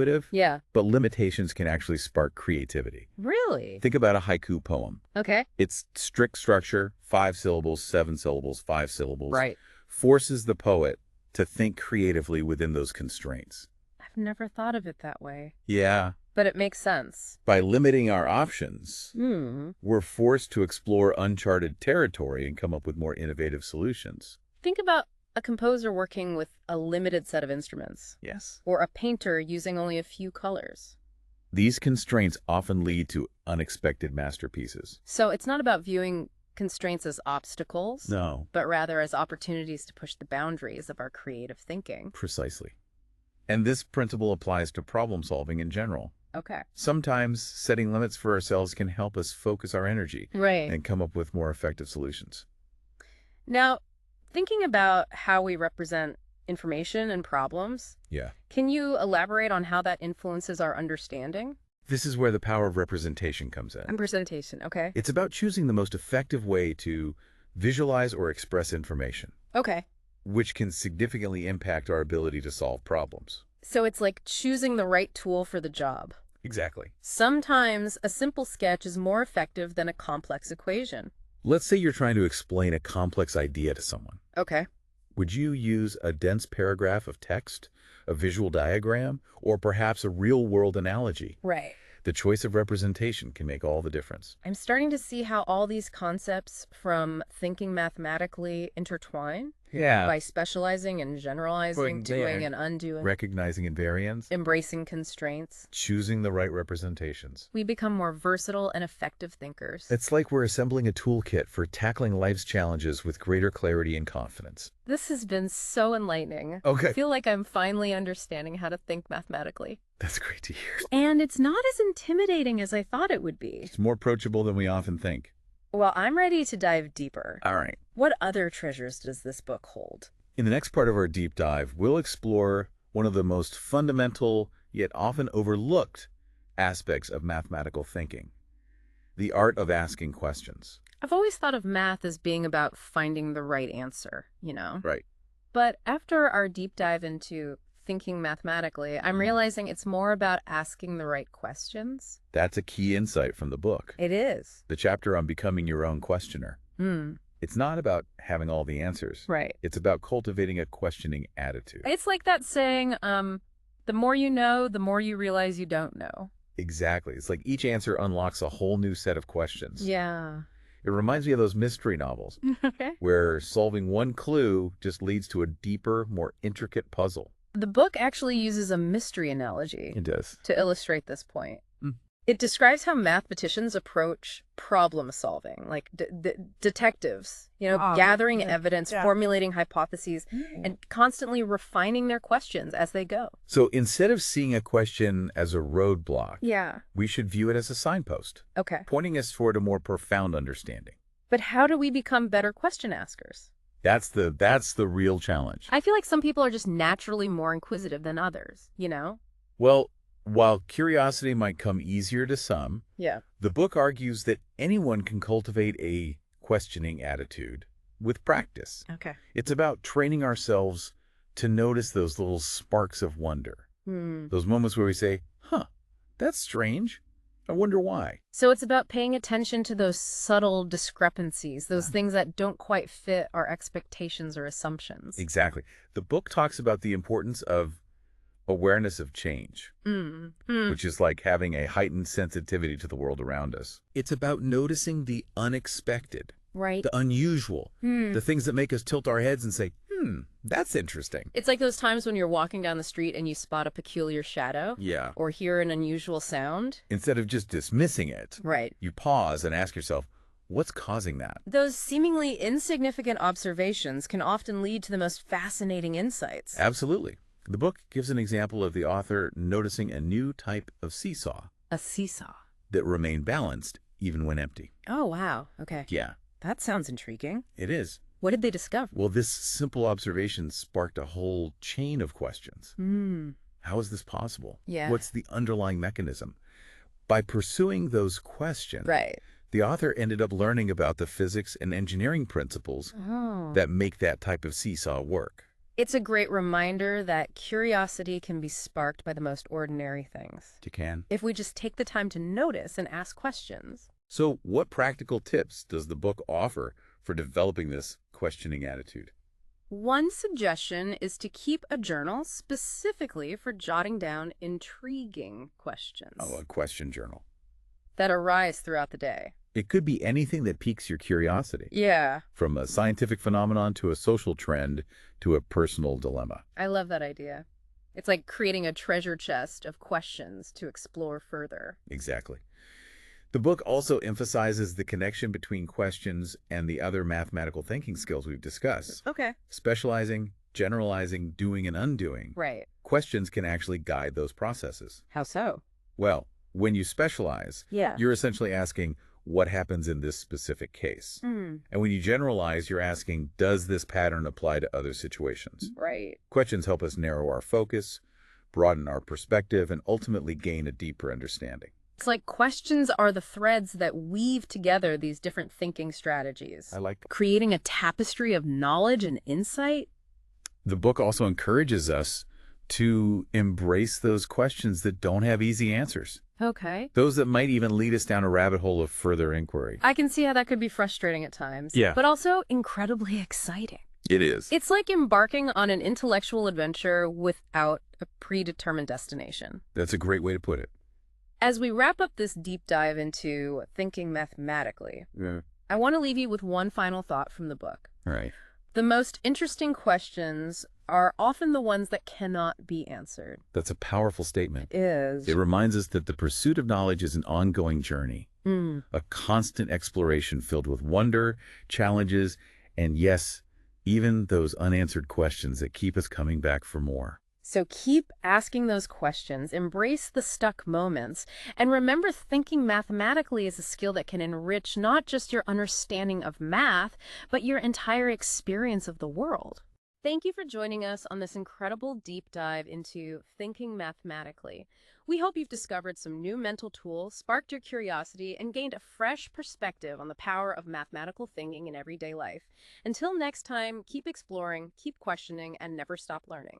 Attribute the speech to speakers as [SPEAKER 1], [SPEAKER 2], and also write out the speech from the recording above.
[SPEAKER 1] intuitive,
[SPEAKER 2] Yeah.
[SPEAKER 1] but limitations can actually spark creativity.
[SPEAKER 2] Really?
[SPEAKER 1] Think about a haiku poem.
[SPEAKER 2] Okay.
[SPEAKER 1] Its strict structure, 5 syllables, 7 syllables, 5 syllables,
[SPEAKER 2] Right.
[SPEAKER 1] forces the poet to think creatively within those constraints.
[SPEAKER 2] I've never thought of it that way,
[SPEAKER 1] Yeah,
[SPEAKER 2] but it makes sense.
[SPEAKER 1] by limiting our options,
[SPEAKER 2] Hmm.
[SPEAKER 1] we're forced to explore uncharted territory and come up with more innovative solutions.
[SPEAKER 2] Think about a composer working with a limited set of instruments,
[SPEAKER 1] Yes.
[SPEAKER 2] or a painter using only a few colors.
[SPEAKER 1] These constraints often lead to unexpected masterpieces.
[SPEAKER 2] So it's not about viewing constraints as obstacles,
[SPEAKER 1] No,
[SPEAKER 2] but rather as opportunities to push the boundaries of our creative thinking.
[SPEAKER 1] precisely. And this principle applies to problem solving in general.
[SPEAKER 2] Okay.
[SPEAKER 1] Sometimes setting limits for ourselves can help us focus our energy
[SPEAKER 2] Right.
[SPEAKER 1] and come up with more effective solutions.
[SPEAKER 2] Now, thinking about how we represent information and problems,
[SPEAKER 1] Yeah.
[SPEAKER 2] can you elaborate on how that influences our understanding?
[SPEAKER 1] This is where the power of representation comes in.
[SPEAKER 2] Representation, okay.
[SPEAKER 1] It's about choosing the most effective way to visualize or express information,
[SPEAKER 2] Okay.
[SPEAKER 1] which can significantly impact our ability to solve problems.
[SPEAKER 2] So it's like choosing the right tool for the job.
[SPEAKER 1] Exactly.
[SPEAKER 2] Sometimes a simple sketch is more effective than a complex equation.
[SPEAKER 1] Let's say you're trying to explain a complex idea to someone.
[SPEAKER 2] Okay.
[SPEAKER 1] Would you use a dense paragraph of text, a visual diagram, or perhaps a real-world analogy?
[SPEAKER 2] Right.
[SPEAKER 1] The choice of representation can make all the difference.
[SPEAKER 2] I'm starting to see how all these concepts from thinking mathematically intertwine
[SPEAKER 1] Yeah.
[SPEAKER 2] by specializing and generalizing,
[SPEAKER 1] Going
[SPEAKER 2] doing
[SPEAKER 1] there.
[SPEAKER 2] and undoing,
[SPEAKER 1] Recognizing invariance,
[SPEAKER 2] embracing constraints.
[SPEAKER 1] choosing the right representations.
[SPEAKER 2] We become more versatile and effective thinkers.
[SPEAKER 1] It's like we're assembling a toolkit for tackling life's challenges with greater clarity and confidence.
[SPEAKER 2] This has been so enlightening.
[SPEAKER 1] Okay.
[SPEAKER 2] I feel like I'm finally understanding how to think mathematically.
[SPEAKER 1] That's great to hear.
[SPEAKER 2] And it's not as intimidating as I thought it would be.
[SPEAKER 1] It's more approachable than we often think.
[SPEAKER 2] Well, I'm ready to dive deeper.
[SPEAKER 1] All right.
[SPEAKER 2] What other treasures does this book hold?
[SPEAKER 1] In the next part of our deep dive, we'll explore one of the most fundamental, yet often overlooked, aspects of mathematical thinking: the art of asking questions.
[SPEAKER 2] I've always thought of math as being about finding the right answer, you know?
[SPEAKER 1] Right.
[SPEAKER 2] But after our deep dive into thinking mathematically, I'm realizing it's more about asking the right questions.
[SPEAKER 1] That's a key insight from the book.
[SPEAKER 2] It is.
[SPEAKER 1] The chapter on becoming your own questioner.
[SPEAKER 2] Hmm.
[SPEAKER 1] It's not about having all the answers.
[SPEAKER 2] Right.
[SPEAKER 1] It's about cultivating a questioning attitude.
[SPEAKER 2] It's like that saying, the more you know, the more you realize you don't know.
[SPEAKER 1] Exactly. It's like each answer unlocks a whole new set of questions.
[SPEAKER 2] Yeah.
[SPEAKER 1] It reminds me of those mystery novels
[SPEAKER 2] Okay.
[SPEAKER 1] where solving one clue just leads to a deeper, more intricate puzzle.
[SPEAKER 2] The book actually uses a mystery analogy
[SPEAKER 1] It does.
[SPEAKER 2] to illustrate this point.
[SPEAKER 1] Mm.
[SPEAKER 2] It describes how mathematicians approach problem solving, like detectives, gathering evidence,
[SPEAKER 3] yeah.
[SPEAKER 2] formulating hypotheses, and constantly refining their questions as they go.
[SPEAKER 1] So instead of seeing a question as a roadblock,
[SPEAKER 2] Yeah.
[SPEAKER 1] we should view it as a signpost,
[SPEAKER 2] Okay.
[SPEAKER 1] pointing us toward a more profound understanding.
[SPEAKER 2] But how do we become better question askers?
[SPEAKER 1] That's the real challenge.
[SPEAKER 2] I feel like some people are just naturally more inquisitive than others, you know?
[SPEAKER 1] Well, while curiosity might come easier to some,
[SPEAKER 2] Yeah.
[SPEAKER 1] the book argues that anyone can cultivate a questioning attitude with practice.
[SPEAKER 2] Okay.
[SPEAKER 1] It's about training ourselves to notice those little sparks of wonder, those moments where we say, huh, that's strange. I wonder why.
[SPEAKER 2] So it's about paying attention to those subtle discrepancies, those things that don't quite fit our expectations or assumptions.
[SPEAKER 1] Exactly. The book talks about the importance of awareness of change, which is like having a heightened sensitivity to the world around us. It's about noticing the unexpected,
[SPEAKER 2] Right.
[SPEAKER 1] the unusual, the things that make us tilt our heads and say, that's interesting.
[SPEAKER 2] It's like those times when you're walking down the street and you spot a peculiar shadow
[SPEAKER 1] Yeah.
[SPEAKER 2] or hear an unusual sound.
[SPEAKER 1] Instead of just dismissing it,
[SPEAKER 2] Right.
[SPEAKER 1] you pause and ask yourself, what's causing that?
[SPEAKER 2] Those seemingly insignificant observations can often lead to the most fascinating insights.
[SPEAKER 1] Absolutely. The book gives an example of the author noticing a new type of seesaw
[SPEAKER 2] A seesaw.
[SPEAKER 1] that remained balanced even when empty.
[SPEAKER 2] Oh, wow. Okay.
[SPEAKER 1] Yeah,
[SPEAKER 2] That sounds intriguing.
[SPEAKER 1] it is.
[SPEAKER 2] What did they discover?
[SPEAKER 1] Well, this simple observation sparked a whole chain of questions. How is this possible?
[SPEAKER 2] Yeah.
[SPEAKER 1] What's the underlying mechanism? By pursuing those questions,
[SPEAKER 2] Right.
[SPEAKER 1] the author ended up learning about the physics and engineering principles
[SPEAKER 2] Oh.
[SPEAKER 1] that make that type of seesaw work.
[SPEAKER 2] It's a great reminder that curiosity can be sparked by the most ordinary things,
[SPEAKER 1] You can.
[SPEAKER 2] if we just take the time to notice and ask questions.
[SPEAKER 1] So what practical tips does the book offer for developing this questioning attitude?
[SPEAKER 2] One suggestion is to keep a journal specifically for jotting down intriguing questions
[SPEAKER 1] Oh, a question journal.
[SPEAKER 2] that arise throughout the day.
[SPEAKER 1] It could be anything that piques your curiosity,
[SPEAKER 2] Yeah,
[SPEAKER 1] from a scientific phenomenon to a social trend to a personal dilemma.
[SPEAKER 2] I love that idea. It's like creating a treasure chest of questions to explore further.
[SPEAKER 1] Exactly. The book also emphasizes the connection between questions and the other mathematical thinking skills we've discussed.
[SPEAKER 2] Okay.
[SPEAKER 1] Specializing, generalizing, doing, and undoing.
[SPEAKER 2] Right.
[SPEAKER 1] Questions can actually guide those processes.
[SPEAKER 2] How so?
[SPEAKER 1] Well, when you specialize,
[SPEAKER 2] Yeah.
[SPEAKER 1] you're essentially asking, what happens in this specific case?
[SPEAKER 2] Mm,
[SPEAKER 1] And when you generalize, you're asking, does this pattern apply to other situations?
[SPEAKER 2] right.
[SPEAKER 1] Questions help us narrow our focus, broaden our perspective, and ultimately gain a deeper understanding.
[SPEAKER 2] It's like questions are the threads that weave together these different thinking strategies,
[SPEAKER 1] I like
[SPEAKER 2] creating a tapestry of knowledge and insight.
[SPEAKER 1] The book also encourages us to embrace those questions that don't have easy answers,
[SPEAKER 2] Okay.
[SPEAKER 1] those that might even lead us down a rabbit hole of further inquiry.
[SPEAKER 2] I can see how that could be frustrating at times.
[SPEAKER 1] Yeah.
[SPEAKER 2] But also incredibly exciting.
[SPEAKER 1] It is.
[SPEAKER 2] It's like embarking on an intellectual adventure without a predetermined destination.
[SPEAKER 1] That's a great way to put it.
[SPEAKER 2] As we wrap up this deep dive into thinking mathematically,
[SPEAKER 1] Yeah.
[SPEAKER 2] I want to leave you with one final thought from the book.
[SPEAKER 1] Right.
[SPEAKER 2] The most interesting questions are often the ones that cannot be answered.
[SPEAKER 1] That's a powerful statement.
[SPEAKER 2] Is.
[SPEAKER 1] It reminds us that the pursuit of knowledge is an ongoing journey,
[SPEAKER 2] Mm.
[SPEAKER 1] a constant exploration filled with wonder, challenges, and yes, even those unanswered questions that keep us coming back for more.
[SPEAKER 2] So keep asking those questions, embrace the stuck moments, and remember thinking mathematically is a skill that can enrich not just your understanding of math, but your entire experience of the world. Thank you for joining us on this incredible deep dive into thinking mathematically. We hope you've discovered some new mental tools, sparked your curiosity, and gained a fresh perspective on the power of mathematical thinking in everyday life. Until next time, keep exploring, keep questioning, and never stop learning.